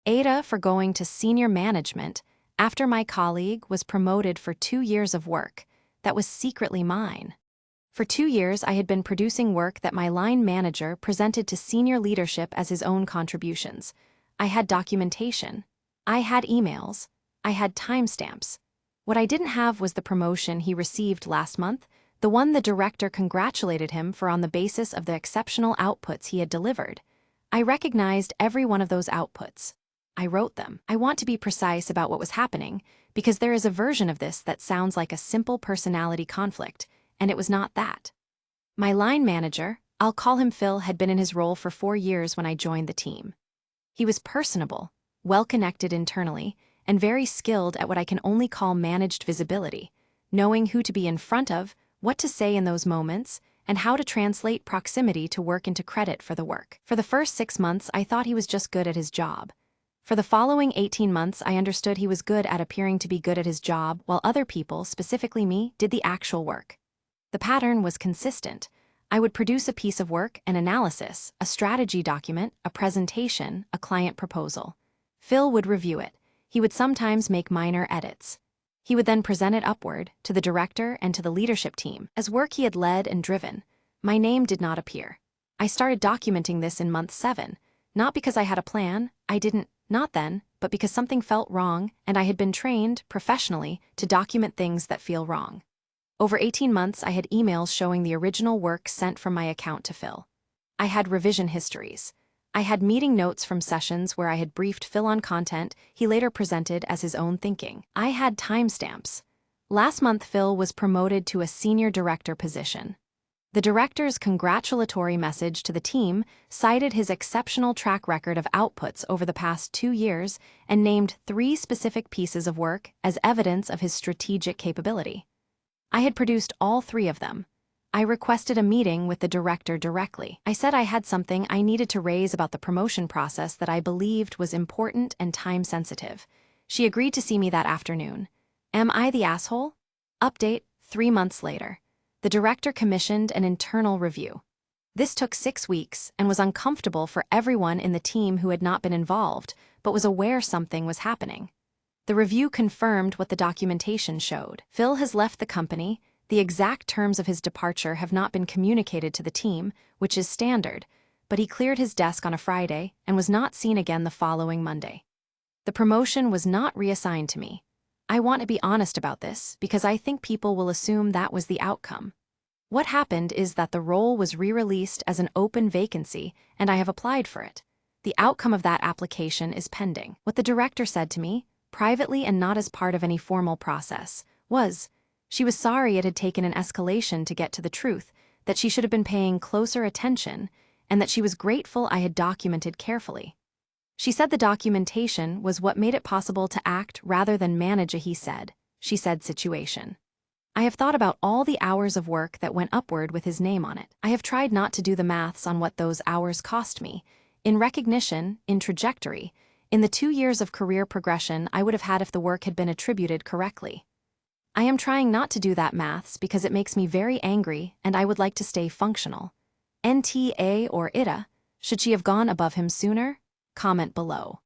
AITA for going to senior management after my colleague was promoted for 2 years of work that was secretly mine. For 2 years, I had been producing work that my line manager presented to senior leadership as his own contributions. I had documentation. I had emails. I had timestamps. What I didn't have was the promotion he received last month, the one the director congratulated him for on the basis of the exceptional outputs he had delivered. I recognized every one of those outputs. I wrote them. I want to be precise about what was happening, because there is a version of this that sounds like a simple personality conflict, and it was not that. My line manager, I'll call him Phil, had been in his role for 4 years when I joined the team. He was personable, well-connected internally, and very skilled at what I can only call managed visibility, knowing who to be in front of, what to say in those moments, and how to translate proximity to work into credit for the work. For the first 6 months, I thought he was just good at his job. For the following 18 months, I understood he was good at appearing to be good at his job, while other people, specifically me, did the actual work. The pattern was consistent. I would produce a piece of work, an analysis, a strategy document, a presentation, a client proposal. Phil would review it. He would sometimes make minor edits. He would then present it upward, to the director and to the leadership team, as work he had led and driven. My name did not appear. I started documenting this in month 7, not because I had a plan, not then, but because something felt wrong, and I had been trained, professionally, to document things that feel wrong. Over 18 months, I had emails showing the original work sent from my account to Phil. I had revision histories. I had meeting notes from sessions where I had briefed Phil on content he later presented as his own thinking. I had timestamps. Last month, Phil was promoted to a senior director position. The director's congratulatory message to the team cited his exceptional track record of outputs over the past 2 years and named 3 specific pieces of work as evidence of his strategic capability. I had produced all 3 of them. I requested a meeting with the director directly. I said I had something I needed to raise about the promotion process that I believed was important and time-sensitive. She agreed to see me that afternoon. Am I the asshole? Update, 3 months later. The director commissioned an internal review. This took 6 weeks and was uncomfortable for everyone in the team who had not been involved, but was aware something was happening. The review confirmed what the documentation showed. Phil has left the company. The exact terms of his departure have not been communicated to the team, which is standard, but he cleared his desk on a Friday and was not seen again the following Monday. The promotion was not reassigned to me. I want to be honest about this because I think people will assume that was the outcome. What happened is that the role was re-released as an open vacancy, and I have applied for it. The outcome of that application is pending. What the director said to me, privately and not as part of any formal process, was she was sorry it had taken an escalation to get to the truth, that she should have been paying closer attention, and that she was grateful I had documented carefully. She said the documentation was what made it possible to act rather than manage a he said, she said situation. I have thought about all the hours of work that went upward with his name on it. I have tried not to do the maths on what those hours cost me. In recognition, in trajectory, in the 2 years of career progression I would have had if the work had been attributed correctly. I am trying not to do that maths because it makes me very angry and I would like to stay functional. NTA or ITA, should she have gone above him sooner? Comment below.